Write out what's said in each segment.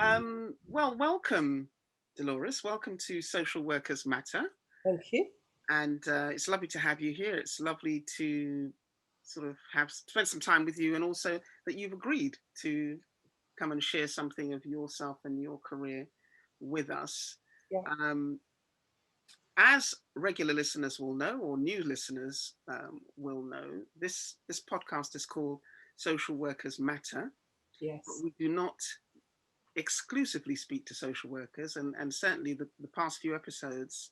Well, welcome, Delores. Welcome to Social Workers Matter. Thank you. And it's lovely to have you here. It's lovely to sort of have spend some time with you, and also that you've agreed to come and share something of yourself and your career with us. Yeah. Um, as regular listeners will know, or new listeners will know, this podcast is called Social Workers Matter, but Yes. we do not exclusively speak to social workers, and certainly the past few episodes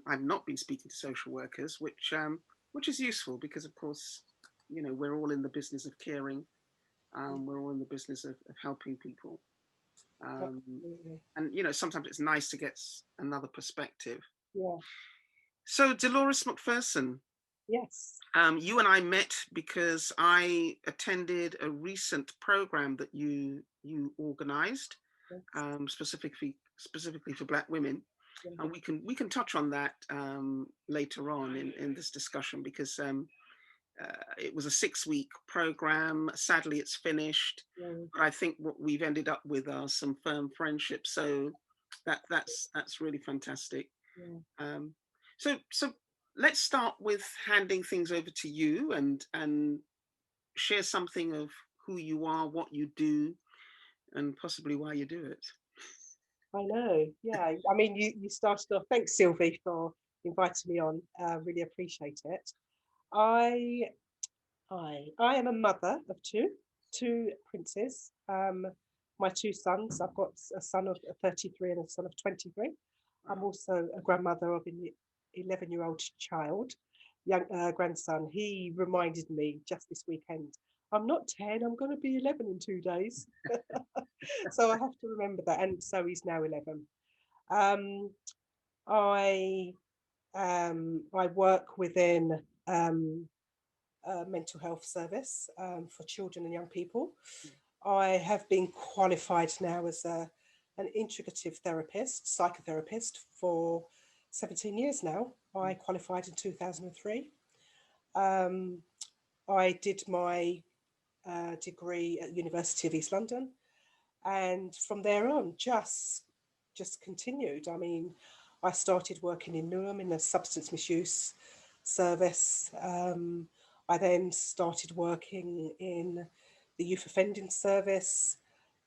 I've not been speaking to social workers, which is useful because, of course, we're all in the business of caring. We're all in the business of helping people, um, Absolutely. and sometimes it's nice to get another perspective. Yeah. So, Delores McPherson, Yes. you and I met because I attended a recent program that you organised, Yes. specifically for Black women, Yeah. and we can touch on that later on in this discussion, because it was a 6-week program. Sadly, it's finished, Yeah. but I think what we've ended up with are some firm friendships. So that's really fantastic. Yeah. Um, so let's start with handing things over to you, and share something of who you are, what you do, and possibly why you do it. I know. Yeah. I mean, you started off. Thanks, Sylvie, for inviting me on. Really appreciate it. I I am a mother of two princes. My two sons. I've got a son of 33 and a son of 23. I'm Wow. also a grandmother of an 11-year-old child, young grandson. He reminded me just this weekend, I'm not 10, I'm going to be 11 in 2 days. So I have to remember that. And so he's now 11. Um, I I work within a mental health service for children and young people. I have been qualified now as an integrative therapist, psychotherapist for 17 years now. I qualified in 2003. Um, I did my degree at University of East London, and from there on, just continued. I mean, I started working in Newham in the substance misuse service. I then started working in the youth offending service,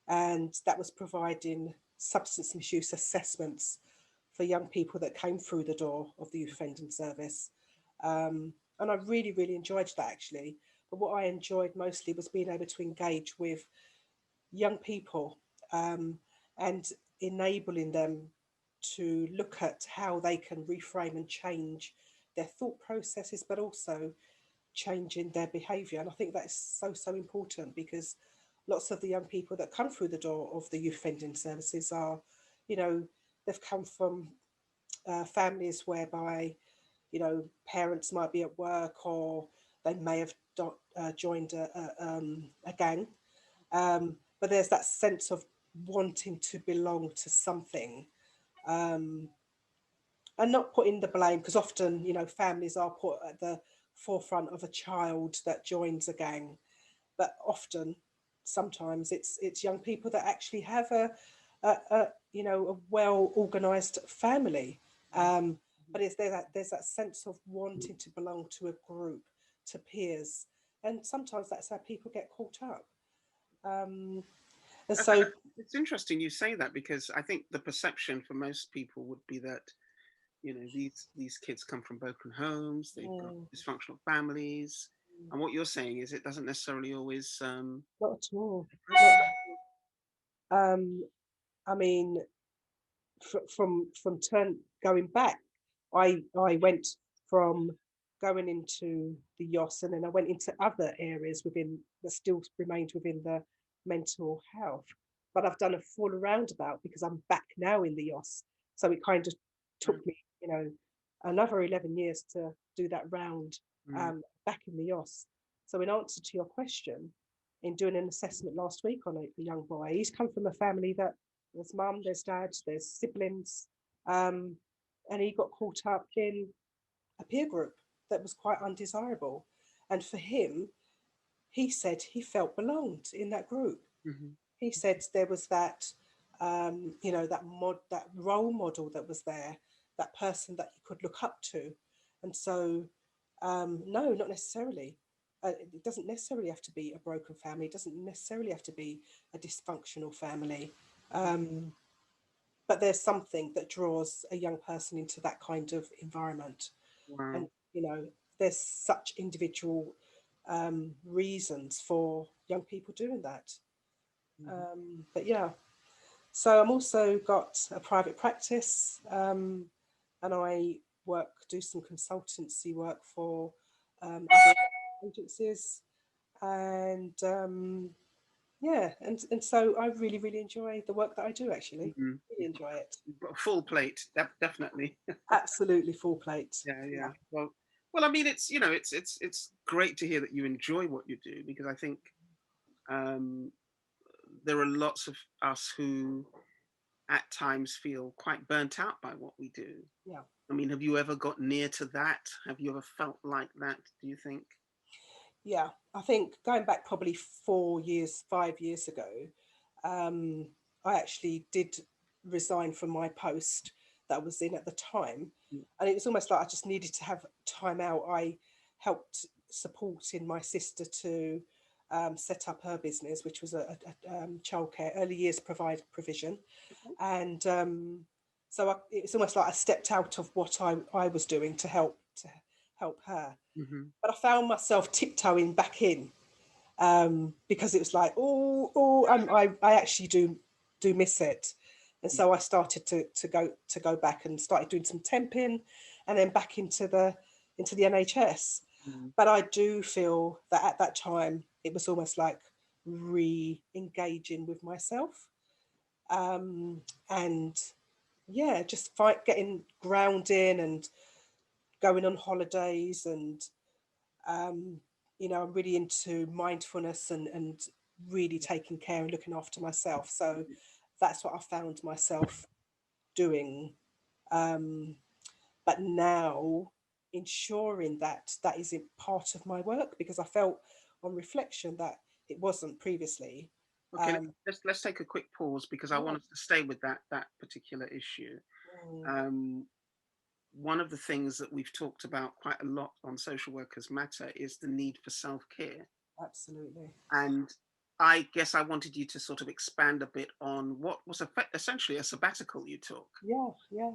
and that was providing substance misuse assessments for young people that came through the door of the youth offending service. And I really, really enjoyed that actually. But what I enjoyed mostly was being able to engage with young people, um, and enabling them to look at how they can reframe and change their thought processes, but also changing their behaviour. And I think that's so important, because lots of the young people that come through the door of the youth offending services are, you know, they've come from families whereby, parents might be at work, or they may have joined a gang. But there's that sense of wanting to belong to something, um, and not putting the blame, because often, families are put at the forefront of a child that joins a gang, but often, sometimes it's young people that actually have a well organized family. But there's that sense of wanting to belong to a group, to peers, and sometimes that's how people get caught up. Um, and Okay, so, it's interesting you say that, because I think the perception for most people would be that these kids come from broken homes, they've got mm, dysfunctional families, and what you're saying is it doesn't necessarily always. not at all. Not, I mean, from turn going back, I went from going into the YOS, and then I went into other areas within that still remained within the mental health. But I've done a full roundabout because I'm back now in the YOS. So it kind of took Mm, me, another 11 years to do that round, mm, back in the YOS. So in answer to your question, in doing an assessment last week on a young boy, he's come from a family that there's mum, there's dad, there's siblings, um, and he got caught up in a peer group that was quite undesirable. And for him, he said he felt belonged in that group. mhm, He said there was that, that role model that was there, that person that you could look up to. And so, no, not necessarily. It doesn't necessarily have to be a broken family. It doesn't necessarily have to be a dysfunctional family. Um, but there's something that draws a young person into that kind of environment. And, Wow. there's such individual reasons for young people doing that. Mhm. But yeah, so I'm also got a private practice, and I do some consultancy work for other agencies, and yeah, and so I really, really enjoy the work that I do. Actually, Mhm. really enjoy it. You've got a full plate, definitely. Absolutely full plate. Yeah, Yeah, yeah. Well, I mean, it's great to hear that you enjoy what you do, because I think um, there are lots of us who at times feel quite burnt out by what we do. yeah. I mean, have you ever got near to that? Have you ever felt like that, do you think? Yeah, I think going back probably 4 years, 5 years ago, um, I actually did resign from my post that I was in at the time. Mm. And it was almost like I just needed to have time out. I helped supporting my sister to set up her business, which was a childcare, early years provision. And so it's almost like I stepped out of what I was doing to help her, Mm-hmm. but I found myself tiptoeing back in, because it was like, I actually do miss it, and so I started to go back and started doing some temping, and then back into the NHS. Mm-hmm. But I do feel that at that time it was almost like re-engaging with myself, and yeah, just getting grounding and going on holidays and um, I'm really into mindfulness and really taking care and looking after myself. So that's what I found myself doing. Um, but now ensuring that that is part of my work, because I felt on reflection that it wasn't previously. Okay, Um, let's take a quick pause, because I yeah. want us to stay with that particular issue. Mm, Um, One of the things that we've talked about quite a lot on Social Workers Matter is the need for self-care. absolutely. And I guess I wanted you to sort of expand a bit on what was essentially a sabbatical you took, Yeah, yeah,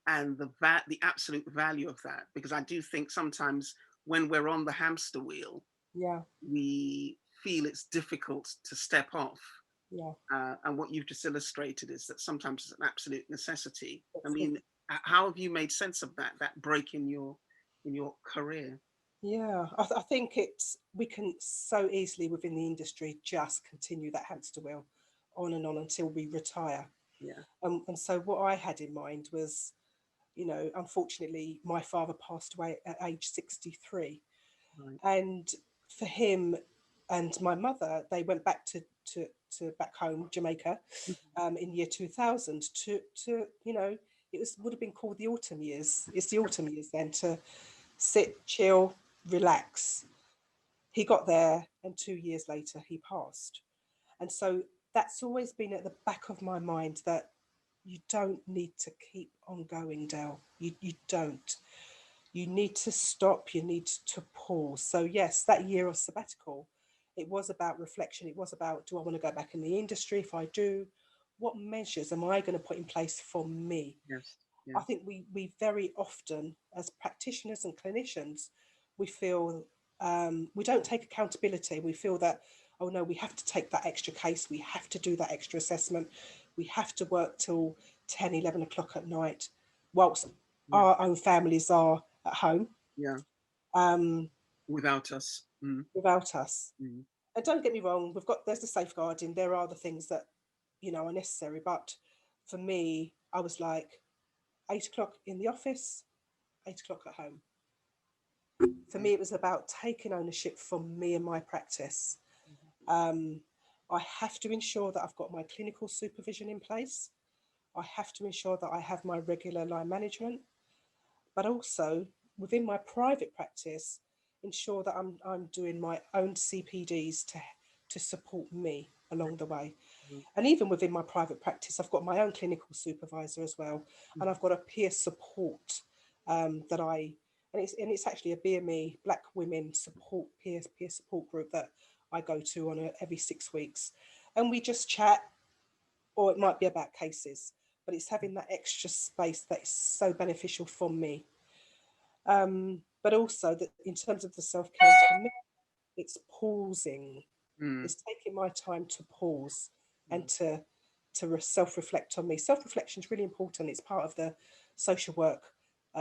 and the absolute value of that. Because I do think sometimes when we're on the hamster wheel, yeah, we feel it's difficult to step off. yeah. And what you've just illustrated is that sometimes it's an absolute necessity. I That's it. mean, how have you made sense of that break in your career? Yeah, I think we can so easily within the industry just continue that hamster wheel on and on until we retire. Yeah, And so what I had in mind was, unfortunately, my father passed away at age 63. right. And for him and my mother, they went back to back home, Jamaica, in year 2000 to it would have been called the autumn years. It's the autumn years then, to sit, chill, relax. He got there, and 2 years later, he passed. And so that's always been at the back of my mind, that you don't need to keep on going, Dell. You don't. You need to stop. You need to pause. So, yes, that year of sabbatical, it was about reflection. It was about, do I want to go back in the industry? If I do, what measures am I going to put in place for me? Yes. I Yeah. think we very often, as practitioners and clinicians, we feel we don't take accountability. We feel that, oh no, we have to take that extra case, we have to do that extra assessment, we have to work till 10, 11 o'clock at night, whilst Yeah. our own families are at home, Yeah. um, Without us. Mm. without us. Mm. And don't get me wrong, there's the safeguarding, there are the things that are necessary, but for me, I was like, 8 o'clock in the office, 8 o'clock at home. For Yeah. me, it was about taking ownership for me and my practice. Um, I have to ensure that I've got my clinical supervision in place. I have to ensure that I have my regular line management, but also within my private practice, ensure that I'm doing my own CPDs to support me. along the way. Mm, And even within my private practice, I've got my own clinical supervisor as well, mm, and I've got a peer support that it's actually a BME Black Women Support peer support group that I go to on every 6 weeks, and we just chat, or it might be about cases, but it's having that extra space that is so beneficial for me. But also that in terms of the self care for me, it's pausing. mm, It's taking my time to pause and mm. to self reflect on me. Self reflection is really important. It's part of the social work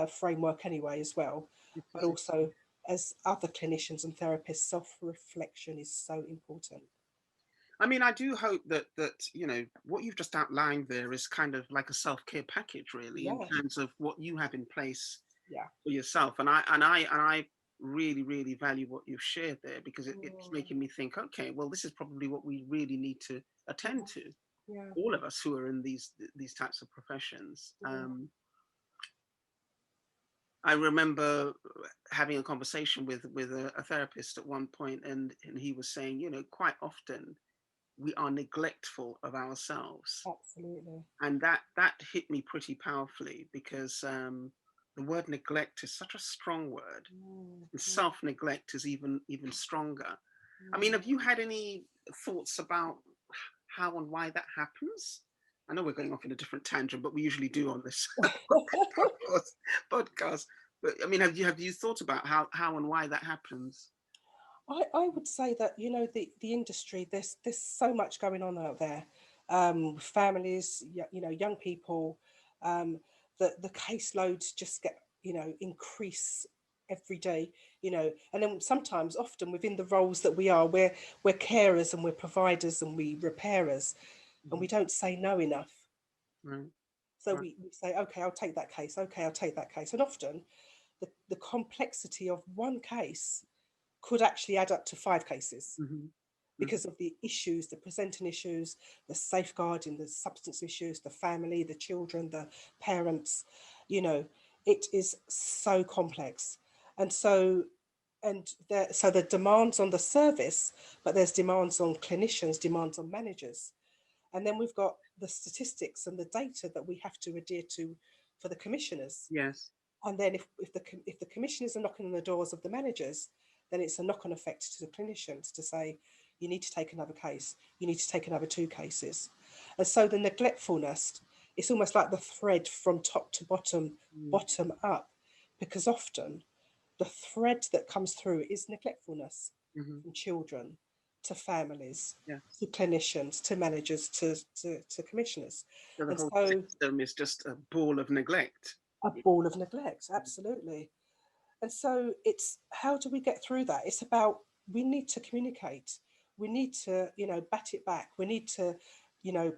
framework anyway as well. It But is. also as other clinicians and therapists, self reflection is so important. I mean, I do hope that what you've just outlined there is kind of like a self-care package, really, in Yeah, terms of what you have in place yeah. for yourself. And I really, really value what you've shared there, because it's Mm, making me think, okay, well, this is probably what we really need to attend to, yeah, all of us who are in these types of professions. yeah. I remember having a conversation with a therapist at one point, and he was saying, quite often we are neglectful of ourselves, Absolutely. and that hit me pretty powerfully, because the word neglect is such a strong word, Mm, and mm, self neglect is even stronger. I mean, mm. have you had any thoughts about how and why that happens? I know we're going off in a different tangent, but we usually do on this podcast. podcast. But I mean, have you thought about how and why that happens? I would say that the industry, there's so much going on out there, families, young people, um, the caseloads just get increase every day, and then sometimes, often within the roles that we are, we're carers and we're providers and we repairers, and Mhm. we don't say no enough. Right, So right. we say, okay, I'll take that case. Okay, I'll take that case. And often the complexity of one case could actually add up to 5 cases Hmm. Hmm. because of the issues, the presenting issues, the safeguarding, the substance issues, the family, the children, the parents. You know, it is so complex. And so, so the demands on the service, but there's demands on clinicians, demands on managers. And then we've got the statistics and the data that we have to adhere to for the commissioners. Yes. And then if the commissioners are knocking on the doors of the managers, then it's a knock-on effect to the clinicians to say, you need to take another case, you need to take another 2 cases. And so the neglectfulness, it's almost like the thread from top to bottom, Mm. bottom up, because often the thread that comes through is neglectfulness Hmm. from children to families Yeah. to clinicians to managers to commissioners. So the And whole so system is just a ball of neglect. a ball of neglect, absolutely. And so it's how do we get through that? It's about we need to communicate. We need to, bat it back. We need to,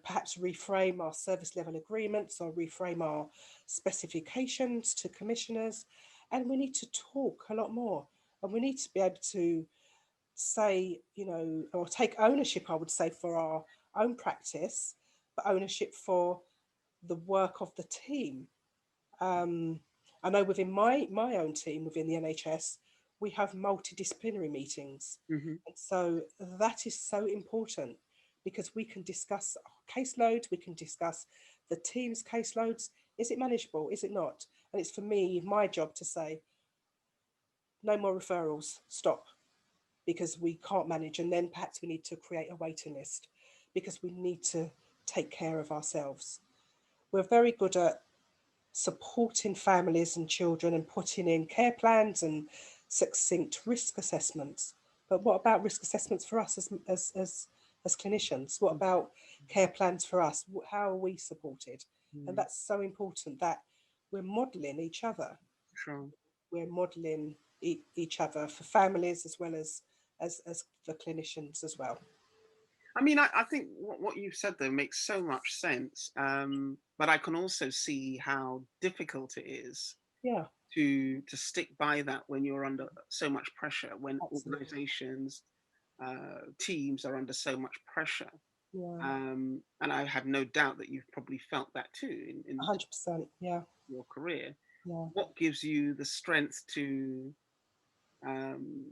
perhaps reframe our service level agreements or reframe our specifications to commissioners. And we need to talk a lot more. And we need to be able to say, or take ownership, I would say, for our own practice, but ownership for the work of the team. um, I know within my own team within the NHS, we have multidisciplinary meetings, Hmm. and so that is so important because we can discuss our caseload, we can discuss the team's caseloads. Is it manageable? Is it not? And it's for me my job to say no more referrals, stop, because we can't manage, and then perhaps we need to create a waiting list because we need to take care of ourselves. We're very good at supporting families and children and putting in care plans and succinct risk assessments. But what about risk assessments for us as clinicians? What about care plans for us? How are we supported? And Mm. that's so important that we're modelling each other. Sure. We're modelling each other for families as well as for clinicians as well. I mean, I think what you've said there makes so much sense. But I can also see how difficult it is Yeah, to stick by that when you're under so much pressure, when absolutely. organizations, teams are under so much pressure. Yeah, And I have no doubt that you've probably felt that too in 100%. Yeah, your career. yeah. What gives you the strength to um,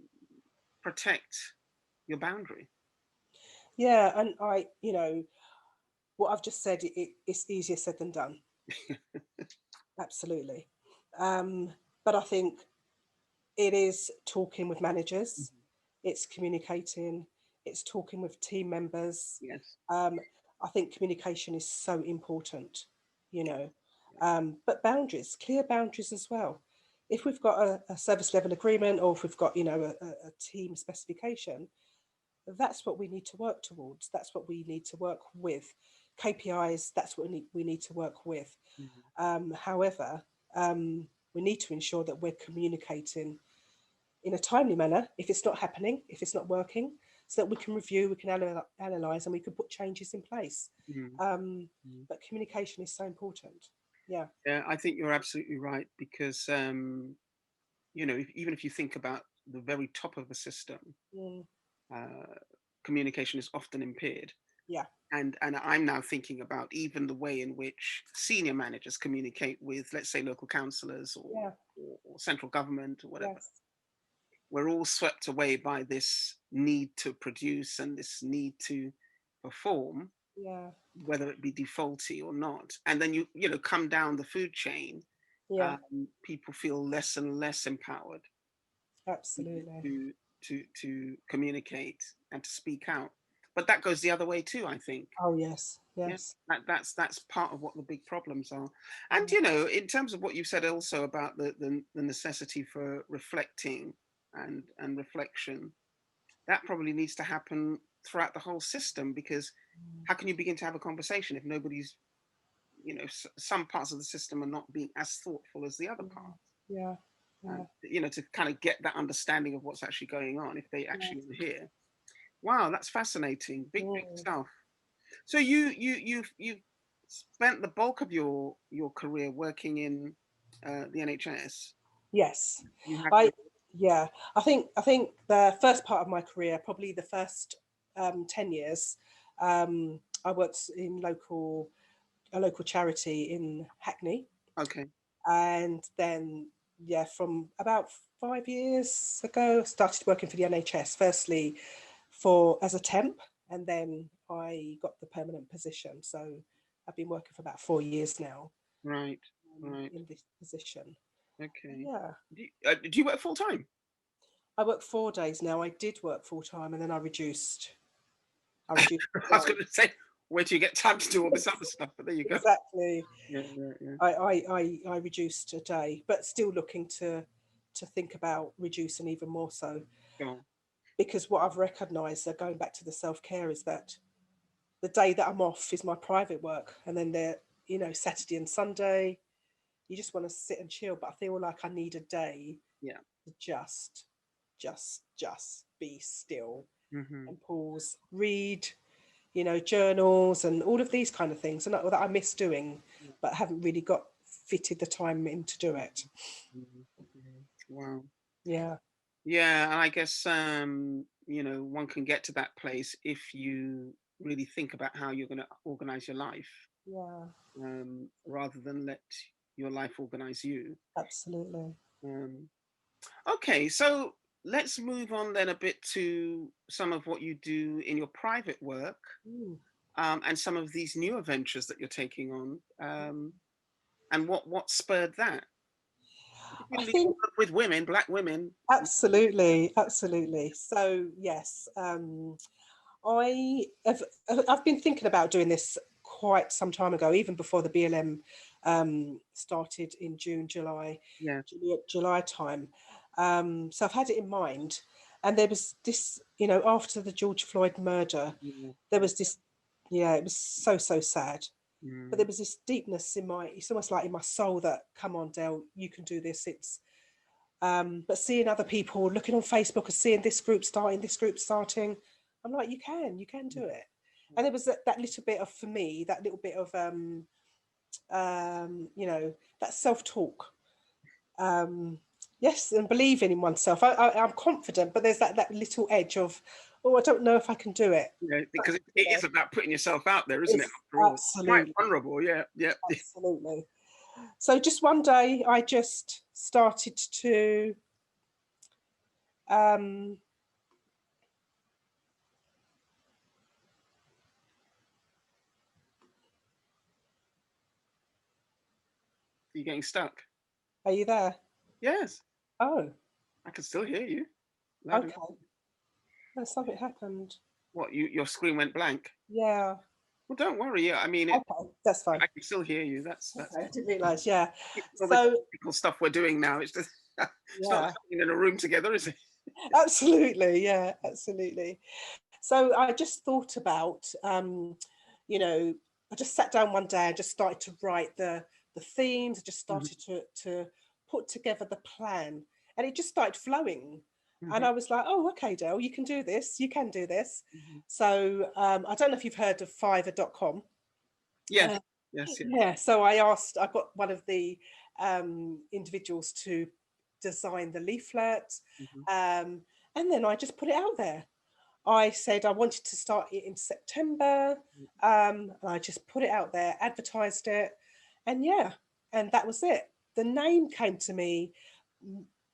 protect your boundary? Yeah, and what I've just said, it's easier said than done. Absolutely. Um, but I think it is talking with managers, Mhm. it's communicating, it's talking with team members. Yes. Um, I think communication is so important, you Yeah. know. But boundaries, clear boundaries as well. If we've got a service level agreement, or if we've got, a team specification, that's what we need to work towards. That's what we need to work with. KPIs, that's what we need to work with. Mhm. However, we need to ensure that we're communicating in a timely manner if it's not happening, if it's not working, so that we can review, we can analyze, and we can put changes in place. Mhm. Um, Mhm. but communication is so important. Yeah. Yeah, I think you're absolutely right because even if you think about the very top of the system, Mm, uh, communication is often impaired. yeah. And I'm now thinking about even the way in which senior managers communicate with, let's say, local councillors Yeah. or central government or whatever. Yes. We're all swept away by this need to produce and this need to perform, Yeah. whether it be defaulty or not. And then you come down the food chain, Yeah. people feel less and less empowered Absolutely. to to communicate and to speak out. But that goes the other way too, I think. Oh yes. Yeah, Yes. that's part of what the big problems are. And Mm, in terms of what you've said also about the necessity for reflecting and reflection, that probably needs to happen throughout the whole system, because mm, how can you begin to have a conversation if nobody's, some parts of the system are not being as thoughtful as the other mm. parts, Yeah. Yeah. to kind of get that understanding of what's actually going on if they Yeah. actually want to hear. Wow, that's fascinating. Big Mm. stuff. So you've spent the bulk of your career working in the NHS. Yes. You have I your yeah. I think the first part of my career, probably the first 10 years, I worked in a local charity in Hackney, okay, and then yeah, from about 5 years ago, started working for the NHS. Firstly, for as a temp, and then I got the permanent position. So I've been working for about 4 years now, right, right, in this position. okay. Yeah, Do you work full time? I work 4 days now. I did work full time, and then I reduced. I reduced the I was day. going to say, where do you get time to do all this other stuff? But there you go. Exactly. Yeah, yeah, yeah. I reduced a day, but still looking to think about reducing even more so, Go because what I've recognised, going back to the self care, is that the day that I'm off is my private work, and then Saturday and Sunday, you just want to sit and chill. But I feel like I need a day yeah. to just be still Hmm. and pause, read, journals and all of these kind of things, and that I miss doing, but haven't really got fitted the time in to do it. Wow. Yeah, Yeah, and I guess one can get to that place if you really think about how you're going to organize your life, yeah, rather than let your life organize you. absolutely. Um, okay, so let's move on then a bit to some of what you do in your private work, Mm. and some of these newer ventures that you're taking on, and what spurred that, I particularly think with women, black women. absolutely, absolutely. So yes, I have. I've been thinking about doing this quite some time ago, even before the BLM started in Yeah. July time. So I've had it in mind, and there was this, after the George Floyd murder, Yeah. there was this. Yeah, it was so so sad. But Mm, there was this deepness in my. It's almost like in my soul that, come on, Del, you can do this. But seeing other people, looking on Facebook and seeing this group starting, I'm like, you can do it. And there was that little bit of, for me, that little bit of, that self-talk. Um, yes, and believing in oneself. I'm confident, but there's that little edge of, oh, I don't know if I can do it. But, because it is about putting yourself out there, isn't it? it's After all, quite absolutely, vulnerable. Yeah, yeah. absolutely. So just one day, I just started to, um, You're getting stuck. Are you there? Yes, Oh, I can still hear you. Loud and okay. No, something happened. what? Your screen went blank. Yeah. Well, don't worry. Yeah, I mean, Okay, that's fine. I can still hear you. That's Okay, I didn't realise. Yeah. all the So technical stuff we're doing now. It's just it's not like yeah, being in a room together, is it? absolutely. Yeah, absolutely. So I just thought about, you know, I just sat down one day and just started to write the themes. I just Mhm, started to put together the plan, and it just started flowing. And mhm, I was like, oh, okay, Dale, you can do this. You can do this. mhm. So I don't know if you've heard of Fiverr.com. Yes, yes, yes. Yeah, so I got one of the individuals to design the leaflet, Mhm, um, and then I just put it out there. I said I wanted to start it in September, and I just put it out there, advertised it, and yeah, and that was it. The name came to me,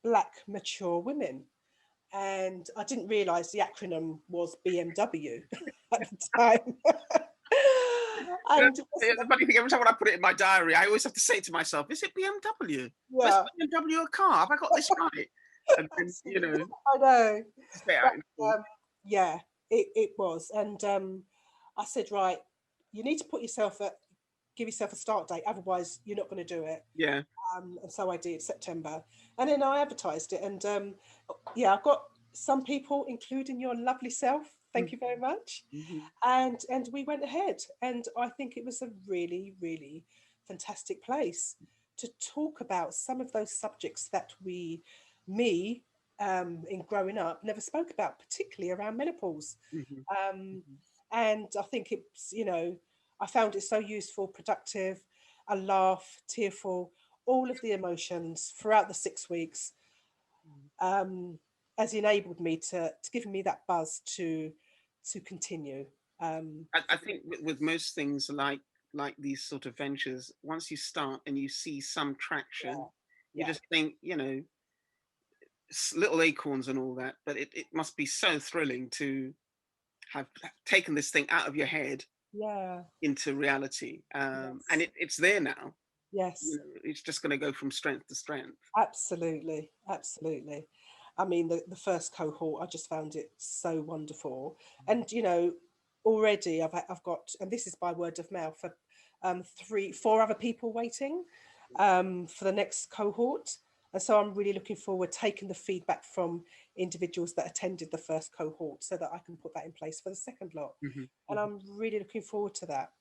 Black Mature Women, and I didn't realise the acronym was BMW at the time. You know, And the funny thing, every time when I put it in my diary, I always have to say to myself, "Is it BMW? Was yeah, BMW a car? Have I got this right?" And then, I know. to say out But in full. yeah, it was. And I said, right, you need to give yourself a start date, otherwise you're not going to do it. Yeah. And so I did September, and then I advertised it, and yeah, I got some people, including your lovely self. Thank you very Mhm, much. mhm, And we went ahead, and I think it was a really, really fantastic place to talk about some of those subjects that me, in growing up, never spoke about, particularly around menopause. mhm, Um, mhm, and I think it's, I found it so useful, productive, a laugh, tearful, all of the emotions throughout the 6 weeks, mhm. um, has enabled me to give me that buzz to continue. I think with most things like these sort of ventures, once you start and you see some traction, Yeah, you yeah, just think, little acorns and all that, but it must be so thrilling to have taken this thing out of your head yeah, into reality. And yes, it's there now. yes, It's just going to go from strength to strength. absolutely, absolutely. I mean, the first cohort, I just found it so wonderful, and already I've got, and this is by word of mouth, for four other people waiting for the next cohort. And so I'm really looking forward taking the feedback from individuals that attended the first cohort so that I can put that in place for the second lot. Mhm, And mhm. I'm really looking forward to that.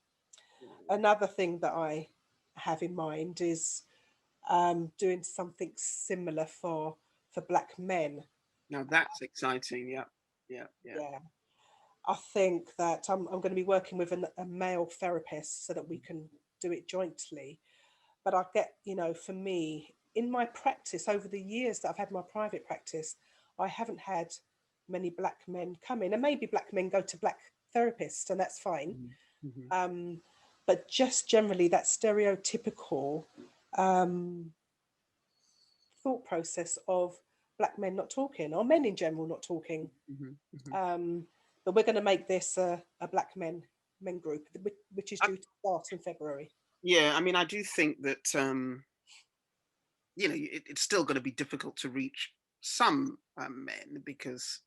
Another thing that I have in mind is doing something similar for black men. Now that's exciting. Yeah, yeah, yeah. Yeah, I think that I'm going to be working with a male therapist so that we can do it jointly. But I get, for me, in my practice over the years that I've had my private practice, I haven't had many black men come in, and maybe black men go to black therapists, and that's fine. Mhm, mhm. Um, but just generally, that stereotypical um, thought process of black men not talking, or men in general not talking. Mhm, mhm. Um, but we're going to make this a black men group, which is I, due to start in February. yeah, I mean, I do think that it's still going to be difficult to reach some men because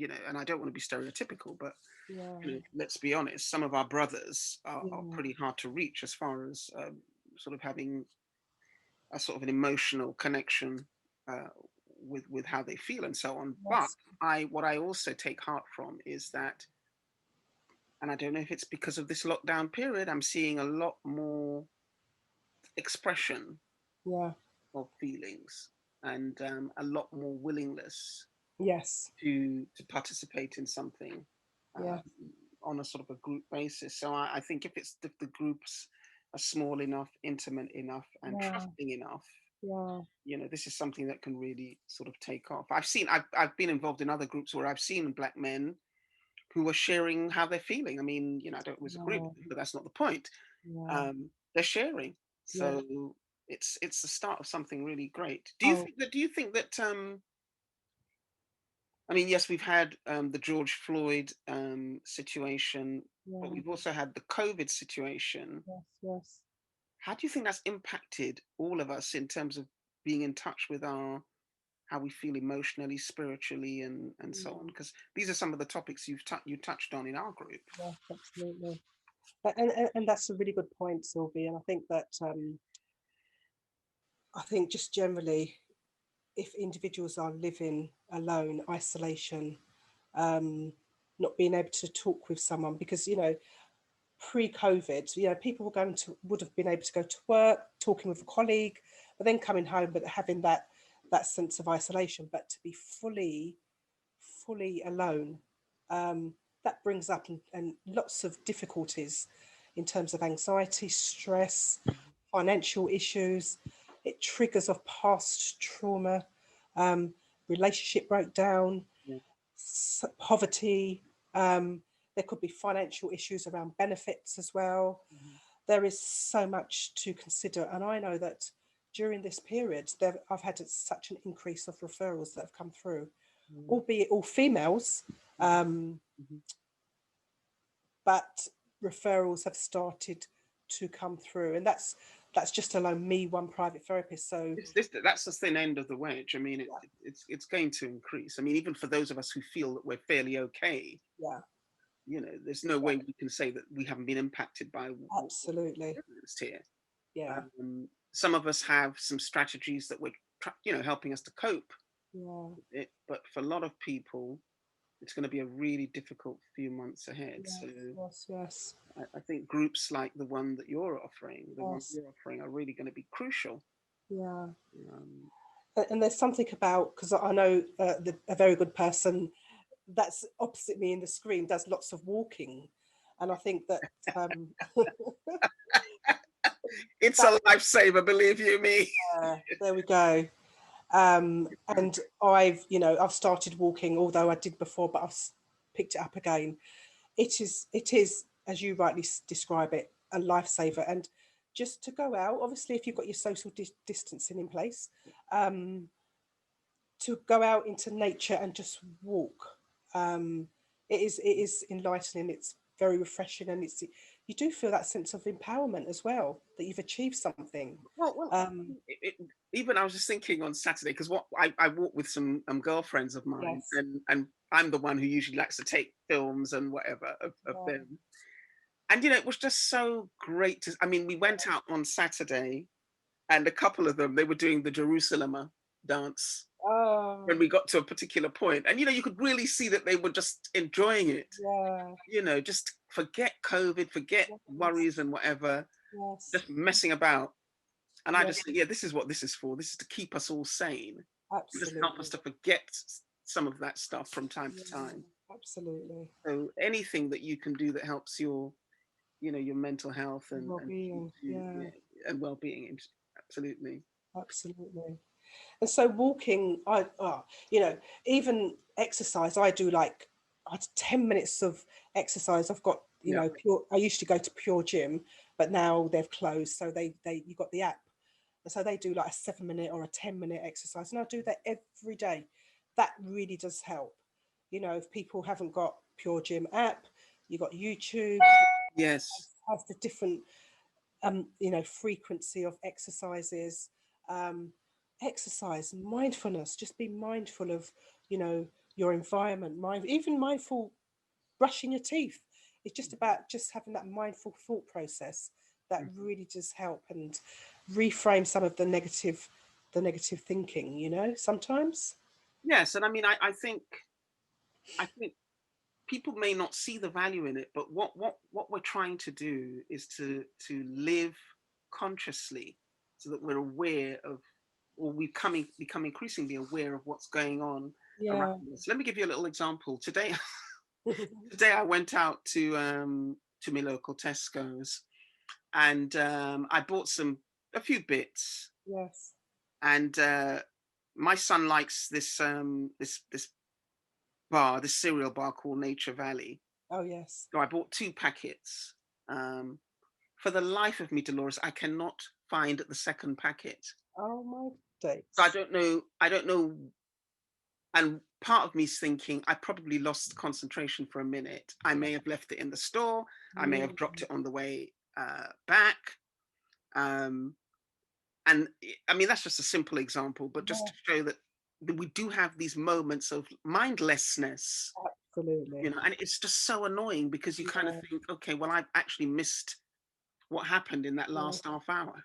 and I don't want to be stereotypical, but Yeah, let's be honest, some of our brothers are yeah, pretty hard to reach as far as sort of having a sort of an emotional connection uh, with how they feel and so on. But yes, what I also take heart from is that, and I don't know if it's because of this lockdown period, I'm seeing a lot more expression yeah, of feelings and a lot more willingness yes, to participate in something yeah, um, on a sort of a group basis. So I think if the groups are small enough, intimate enough, and yeah, trusting enough, yeah, this is something that can really sort of take off. I've been involved in other groups where I've seen black men who are sharing how they're feeling. I mean, I don't always agree yeah, with them, but that's not the point. yeah, They're sharing, yeah. so it's the start of something really great. Oh, Do you think that I mean, yes, we've had the George Floyd situation, but yeah, we've also had the COVID situation. yes, yes, how do you think that's impacted all of us in terms of being in touch with our how we feel emotionally, spiritually, and so on? Mm, Because these are some of the topics you touched on in our group. yes, absolutely. And that's a really good point, Sylvie. And I think that I think just generally, if individuals are living alone, isolation, um, not being able to talk with someone, because pre-COVID, people would have been able to go to work, talking with a colleague, but then coming home, but having that sense of isolation. But to be fully alone, um, that brings up and lots of difficulties in terms of anxiety, stress, financial issues. It triggers off past trauma, um, relationship breakdown, Yeah. poverty. There could be financial issues around benefits as well. Mhm. There is so much to consider, and I know that during this period, I've had such an increase of referrals that have come through, Mhm. albeit all females, Mhm. um, Mhm. but referrals have started to come through, and that's just alone me, one private therapist. So That's the thin end of the wedge. I mean, it's going to increase. I mean, even for those of us who feel that we're fairly okay, yeah, there's no way we can say that we haven't been impacted by what absolutely, experienced here. yeah, Some of us have some strategies that helping us to cope yeah, with it, but for a lot of people, it's going to be a really difficult few months ahead. yes, So yes, yes, I think groups like the one that you're offering, the one yes, you're offering, are really going to be crucial. yeah. Um, And there's something about, because I know a very good person that's opposite me in the screen does lots of walking, and I think that um, it's that a lifesaver, believe you me. there we go. And I've started walking, although I did before, but I've picked it up again. It is, as you rightly describe it, a lifesaver. And just to go out, obviously, if you've got your social distancing in place, um, to go out into nature and just walk. Um, it is enlightening. It's very refreshing, and you do feel that sense of empowerment as well, that you've achieved something. Well, Um, even I was just thinking on Saturday, because what I walk with some girlfriends of mine, yes, and I'm the one who usually likes to take films and whatever of yeah, them. And it was just so great to. I mean, we went out on Saturday, and a couple of them, they were doing the Jerusalem dance when oh, we got to a particular point, and you could really see that they were just enjoying it. yeah, Just forget COVID, forget yes, worries and whatever, yes, just messing about. And I yeah, just think, yeah, this is what this is for. This is to keep us all sane, just help us absolutely, to forget some of that stuff from time to yeah, time. absolutely. So anything that you can do that helps your mental health and Well-being, keeps you, yeah, yeah, and well-being, absolutely. absolutely. And so walking, you know, even exercise, I do like 10 minutes of exercise. I've got, Yeah. pure, I used to go to Pure Gym, but now they've closed. So you got the app. And so they do like a 7 minute or a 10 minute exercise. And I do that every day. That really does help. If people haven't got Pure Gym app, you got YouTube, Yes. has the different frequency of exercises, um, exercise, mindfulness, just be mindful of, you know, your environment, even mindful brushing your teeth. It's just about just having that mindful thought process that really does help and reframe some of the negative thinking, sometimes. Yes, and I mean, I think people may not see the value in it, but what we're trying to do is to live consciously, so that we're aware of, or we become increasingly aware of what's going on around Yeah. us. Let me give you a little example. Today, today I went out to my local Tesco's, and I bought a few bits, Yes. and my son likes this this cereal bar called Nature Valley. Oh, yes. So I bought 2 packets. Um, for the life of me, Dolores, I cannot find the second packet. Oh, my So I days. don't know. I don't know. And part of me is thinking I probably lost concentration for a minute. I may have left it in the store. I may have Mm, dropped it on the way back. Um, and I mean, that's just a simple example, but just Yeah, to show that we do have these moments of mindlessness, absolutely. and it's just so annoying because you kind of Yeah, think, okay, well, I've actually missed what happened in that yeah, last half hour.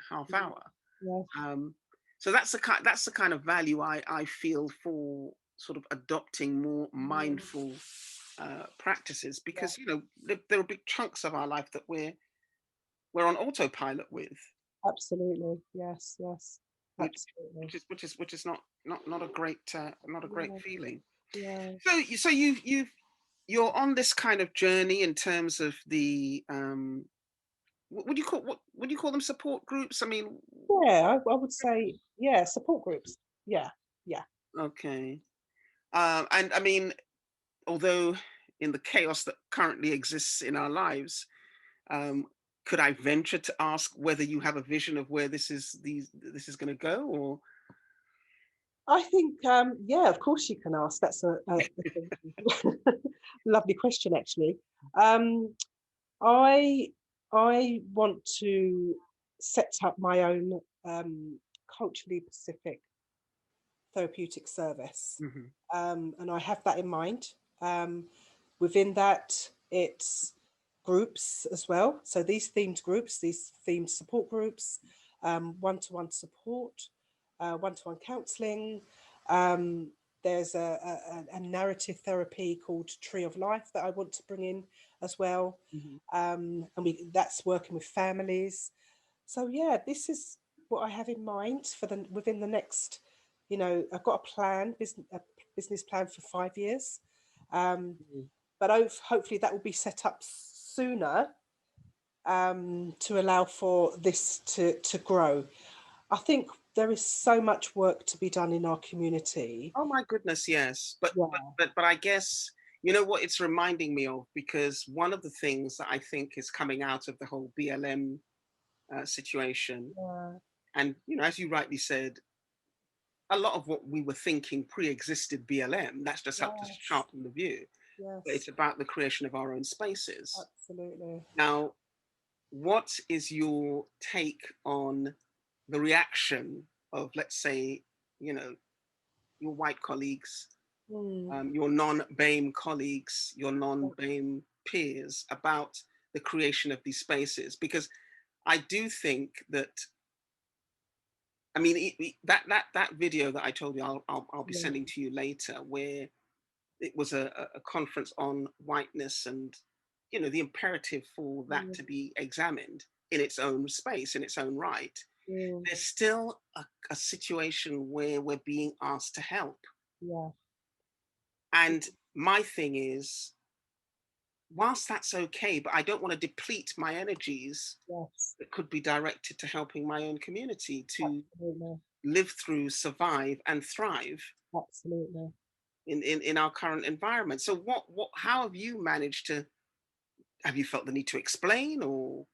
yeah, Um, so that's the kind of value I feel for sort of adopting more yeah, mindful practices, yeah, because there are big chunks of our life that we're on autopilot with, absolutely. Yes, yes, which absolutely. which is not a great Yeah, feeling. yeah. You're on this kind of journey in terms of the what would you call them, support groups? I mean, Yeah, I would say, yeah, support groups. Yeah, yeah. okay. And I mean, although in the chaos that currently exists in our lives, um, could I venture to ask whether you have a vision of where this is going to go, or I think, yeah, of course you can ask. That's a lovely question, actually. Um, I I want to set up my own culturally specific therapeutic service, Mhm, and I have that in mind. Um, Within that, it's groups as well. So these themed groups, these themed support groups, one-to-one support, one-to-one counselling. Um, there's a narrative therapy called Tree of Life that I want to bring in as well, mhm, and that's working with families. So yeah, this is what I have in mind for the within the next, I've got a business plan for 5 years, um, mhm. but hopefully that will be set up sooner, to allow for this to grow. I think there is so much work to be done in our community. Oh my goodness, yes. But but Yeah, but but I guess you know what it's reminding me of, because one of the things that I think is coming out of the whole BLM situation, yeah, and as you rightly said, a lot of what we were thinking pre-existed BLM. That's just helped us yes, sharpen the view. But yes, it's about the creation of our own spaces. absolutely. Now, what is your take on the reaction of, let's say, you know, your white colleagues, Mm, your non-BAME colleagues, your non-BAME peers about the creation of these spaces? Because I do think that, I mean, that video that I told you I'll be yeah, sending to you later, where it was a conference on whiteness, and the imperative for that mm, to be examined in its own space, in its own right. mm, There's still a situation where we're being asked to help. yeah, And my thing is, whilst that's okay, but I don't want to deplete my energies yes, that could be directed to helping my own community to absolutely, live through, survive, and thrive absolutely. in our current environment. So how have you managed to, have you felt the need to explain, or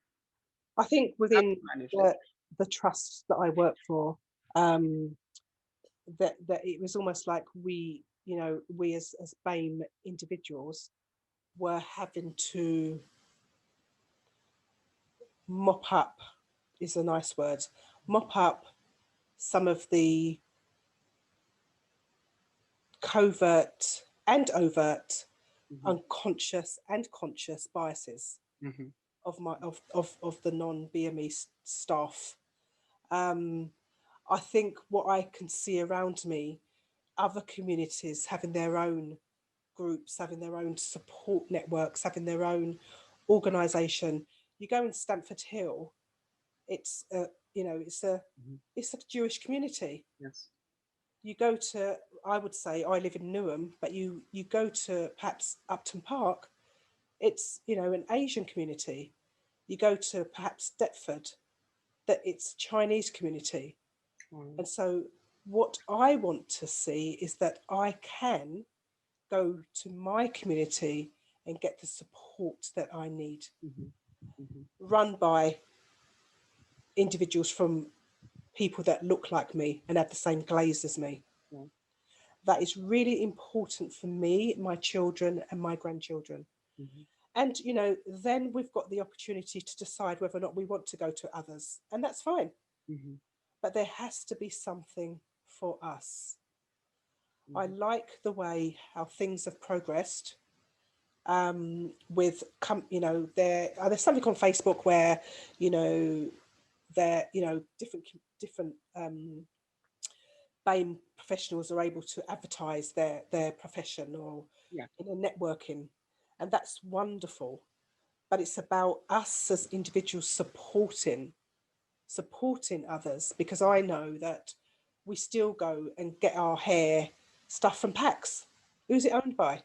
I think how do within you manage it? the trust that I work for, um, that it was almost like we as BAME individuals were having to mop up, is a nice word, mop up some of the covert and overt, Hmm. unconscious and conscious biases Hmm. of the non-BME staff. Um, I think what I can see around me, other communities having their own groups, having their own support networks, having their own organisation. You go in Stamford Hill, it's a it's a Hmm. it's a Jewish community. Yes. You go to, I would say, I live in Newham, but you go to perhaps Upton Park, it's an Asian community. You go to perhaps Deptford, that it's Chinese community. Mm-hmm. And so what I want to see is that I can go to my community and get the support that I need, Hmm. Hmm. run by individuals from people that look like me and have the same glaze as me. Yeah. That is really important for me, my children, and my grandchildren. Hmm. And, then we've got the opportunity to decide whether or not we want to go to others. And that's fine. Hmm. But there has to be something for us. I Hmm. like the way how things have progressed. With there's something on Facebook where you know there different BAME professionals are able to advertise their profession or Yeah. in a networking, and that's wonderful. But it's about us as individuals supporting others, because I know that we still go and get our hair stuff from packs. Who's it owned by?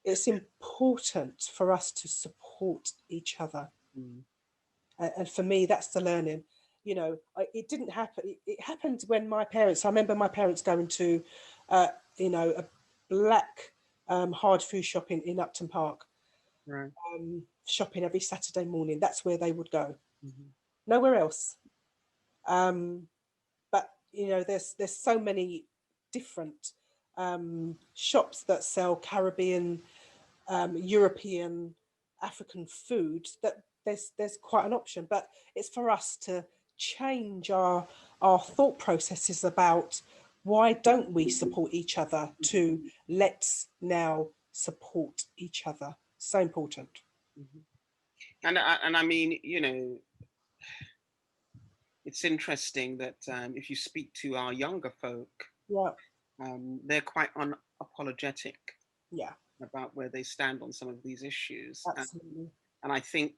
It's important for us to support each other. Mm. And for me, that's the learning. It didn't happen. It happened when my parents, I remember my parents going to, a black hard food shop in Upton Park, Right. shopping every Saturday morning. That's where they would go. Hmm. Nowhere else. Um, but there's so many different shops that sell Caribbean, European, African food, that there's quite an option. But it's for us to change our thought processes about why don't we support each other, to let's now support each other. So important. Hmm. And I mean, it's interesting that if you speak to our younger folk, Yeah, they're quite unapologetic yeah, about where they stand on some of these issues, absolutely. and I think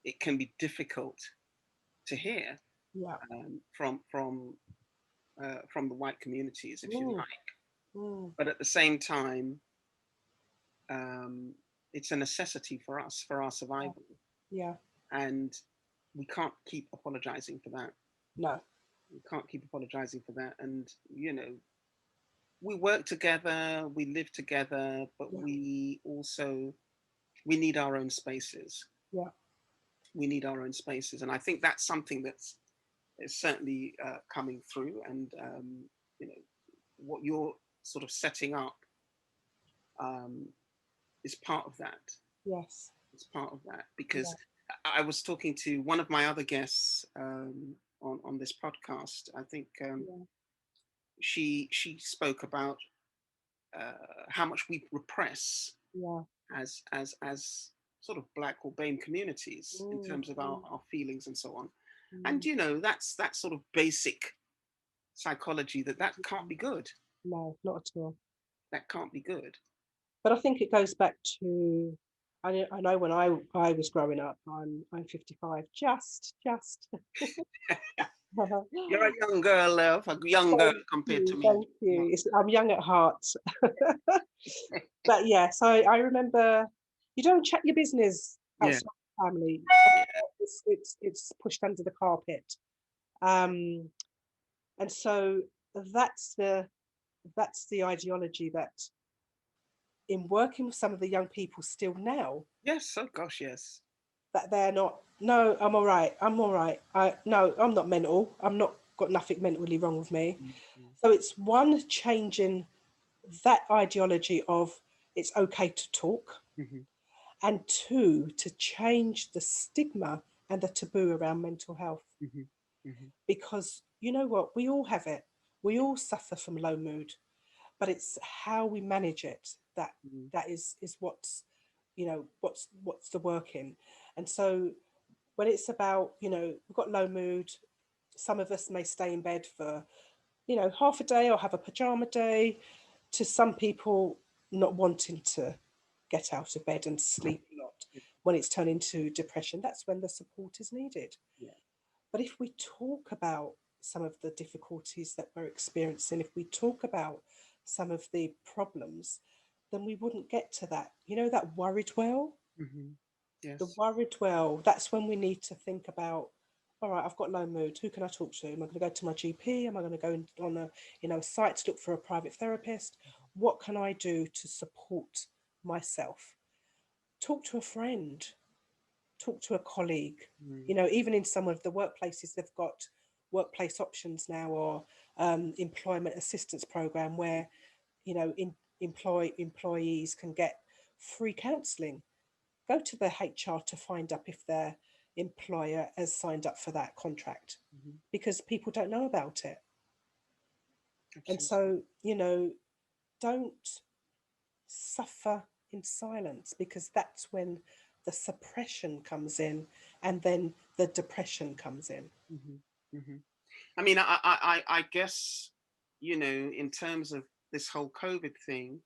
it can be difficult to hear Yeah. from the white communities, if you Mm, like. mm, But at the same time, um, it's a necessity for us, for our yeah, survival, yeah. and we can't keep apologizing for that. No. We can't keep apologizing for that, and we work together, we live together, but Yeah, we need our own spaces. yeah, We need our own spaces, and I think that's something that's is certainly coming through. And you know, what you're sort of setting up um, is part of that. yes, It's part of that yeah, because I was talking to one of my other guests on this podcast. I think yeah, she spoke about how much we repress yeah. as sort of black or BAME communities in Mm, terms of mm, our feelings and so on. And mm, that's that sort of basic psychology that can't mm. be good. No, not at all. That can't be good. But I think it goes back to, I know when I was growing up, I'm 55, just. You're a young girl, a young girl Thank compared to you, me. thank you. I'm young at heart. But yes, I remember you don't chat your business Yeah, outside the family. yeah. It's pushed under the carpet. Um, and so that's the that's the ideology that, in working with some of the young people still now, Yes. Oh gosh, yes. that they're not, no, I'm all right, no, I'm not mental, I'm not got nothing mentally wrong with me. Mhm. So it's one, changing that ideology of it's okay to talk, Mhm. and two, to change the stigma and the taboo around mental health. Mhm. Mhm. Because you know what, we all have it, we all suffer from low mood, but it's how we manage it that Mhm. is what's the working. And so when it's about, we've got low mood, some of us may stay in bed for, half a day or have a pajama day, to some people not wanting to get out of bed and sleep a lot. When it's turned into depression, that's when the support is needed. Yeah. But if we talk about some of the difficulties that we're experiencing, if we talk about some of the problems, then we wouldn't get to that. That worried well, Mhm. the Yes. worried well, that's when we need to think about, all right, I've got low mood. Who can I talk to? Am I going to go to my GP? Am I going to go on a site to look for a private therapist? What can I do to support myself? Talk to a friend, talk to a colleague. Mhm. Even in some of the workplaces, they've got workplace options now, or employment assistance program, where employees can get free counselling. Go to the HR to find out if their employer has signed up for that contract, Mhm. because people don't know about it. And Absolutely. so, don't suffer in silence, because that's when the suppression comes in and then the depression comes in. Mhm. Mhm. I mean, I guess, in terms of this whole COVID thing,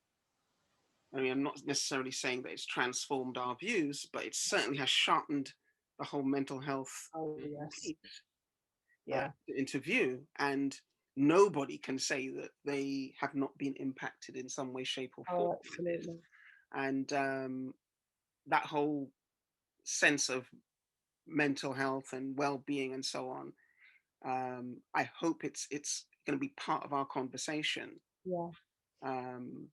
I mean, I'm not necessarily saying that it's transformed our views, but it certainly has sharpened the whole mental health Oh, yes. piece Yeah. into view. And nobody can say that they have not been impacted in some way, shape, or form Oh, with this. absolutely. And that whole sense of mental health and well-being and so on, I hope it's going to be part of our conversation, Yeah. um,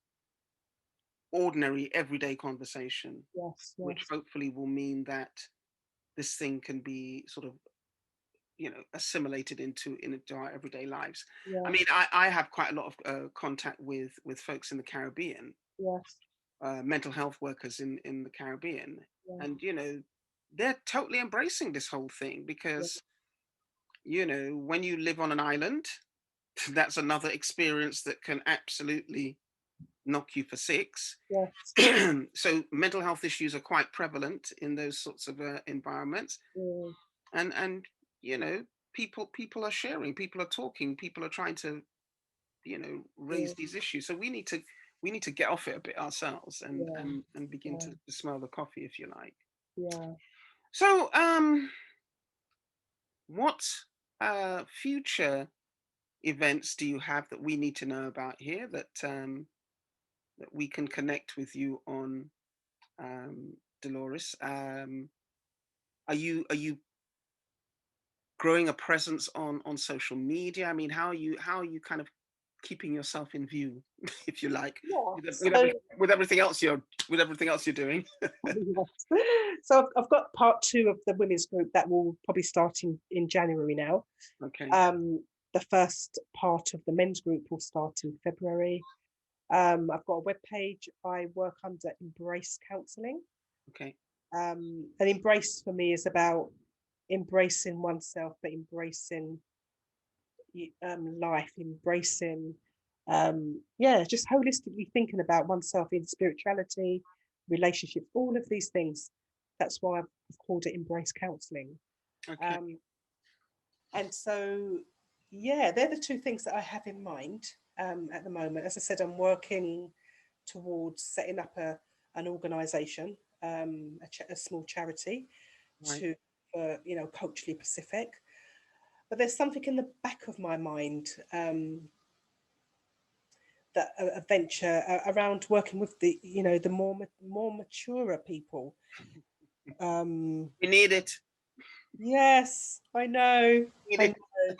ordinary, everyday conversation, Yes. which Yes. hopefully will mean that this thing can be sort of, assimilated into our everyday lives. I Yeah. mean, I have quite a lot of contact with folks in the Caribbean, Yes. mental health workers in the Caribbean, Yeah. and they're totally embracing this whole thing Yeah. because when you live on an island, that's another experience that can absolutely knock you for six. Yes. So mental health issues are quite prevalent in those sorts of environments, Mm, and you know people are sharing, people are talking, people are trying to raise mm, these issues. So we need to get off it a bit ourselves and yeah. and begin Yeah. to smell the coffee, if you like. Yeah. So what future events do you have that we need to know about here, that we can connect with you on, Dolores? Are you growing a presence on social media? I mean, how are you kind of keeping yourself in view, if you like, Yeah. with, with, So, every, with everything else you're doing? yes. So I've got part two of the women's group that will probably start in January now. Okay, The first part of the men's group will start in February. I've got a web page. I work under Embrace Counselling. okay, And embrace for me is about embracing oneself, but embracing life, embracing, yeah, just holistically thinking about oneself in spirituality, relationships, all of these things. That's why I've called it Embrace Counselling. okay. Um, and so, yeah, they're the two things that I have in mind at the moment. As I said, I'm working towards setting up an organisation, a small charity, Right. to culturally Pacific. But there's something in the back of my mind, that a venture around working with the more maturer people. Um, We need it. yes, I know, Need I it. know,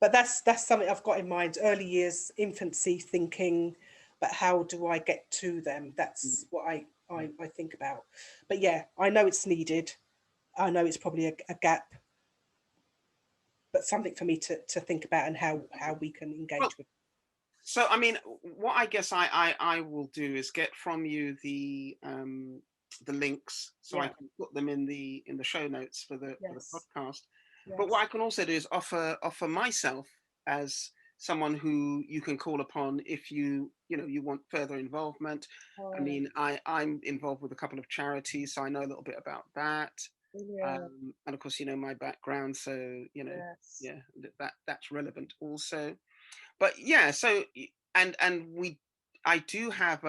but that's something I've got in mind. Early years, infancy thinking, but how do I get to them? Mm, That's what I mm. I, I think about. But yeah, I know it's needed. I know it's probably a gap, but something for me to think about, and how we can Well, engage with. so I mean, what I guess I will do is get from you the links so I Yeah. can put them in the show notes for the Yes. podcast. But what Yes. I can also do is offer myself as someone who you can call upon if you want further involvement. I Oh, mean, I'm involved with a couple of charities, so I know a little bit about that. brilliant. And of course, my background, so Yes. yeah, that's relevant also. But yeah, so and I do have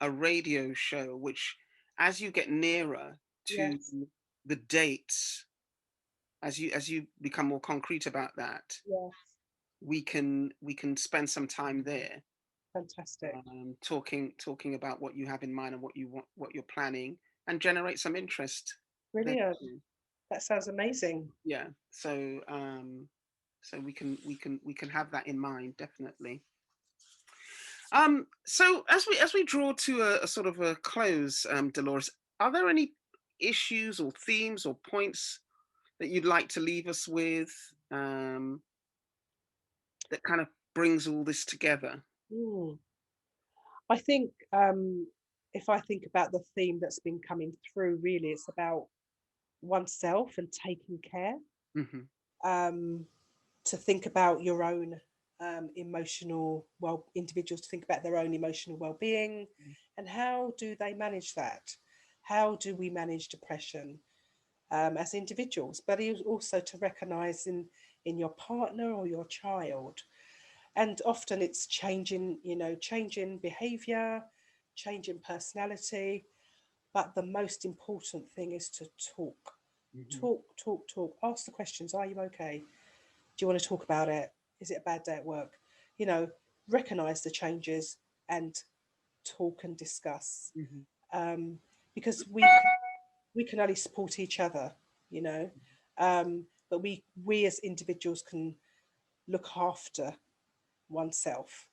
a radio show which, as you get nearer to Yes. the dates, as you become more concrete about that, Yes. we can spend some time there, Fantastic. talking about what you have in mind and what you want, what you're planning, and generate some interest there Brilliant. too. That sounds amazing. Yeah, so we can have that in mind, definitely. So as we draw to a sort of a close, Dolores, are there any issues or themes or points that you'd like to leave us with, that kind of brings all this together? Mm. I think, if I think about the theme that's been coming through, really, it's about oneself and taking care. Hmm. Um, to think about your own emotional individuals to think about their own emotional well-being, and how do they manage that? How do we manage depression as individuals, but also to recognize in your partner or your child. And often it's changing, changing behavior, changing personality, but the most important thing is to talk. Hmm. Talk, ask the questions. Are you okay? Do you want to talk about it? Is it a bad day at work? You know, recognize the changes and talk and discuss. Hmm. Um, because we can only support each other, you know, but we as individuals can look after oneself,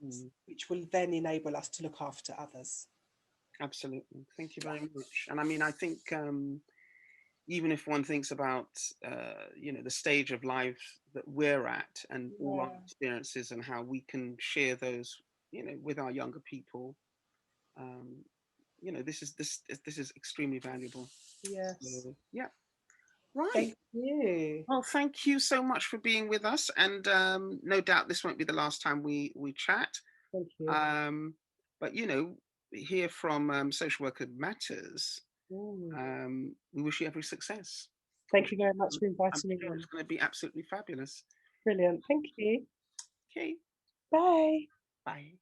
Hmm. which will then enable us to look after others. Absolutely. Thank you very much. And I mean, I think even if one thinks about the stage of life that we're at and all our Yeah. experiences and how we can share those, with our younger people, um, this is extremely valuable. Yes. So, yeah. Right. Thank you. Well, thank you so much for being with us, and no doubt this won't be the last time we chat. Thank you. Um, but here from Social Worker Matters, Mm. we wish you every success. I'm Thank you very much sure, for I'm inviting me sure it's on. going to be absolutely fabulous. Brilliant. Thank you. Okay, Bye. bye.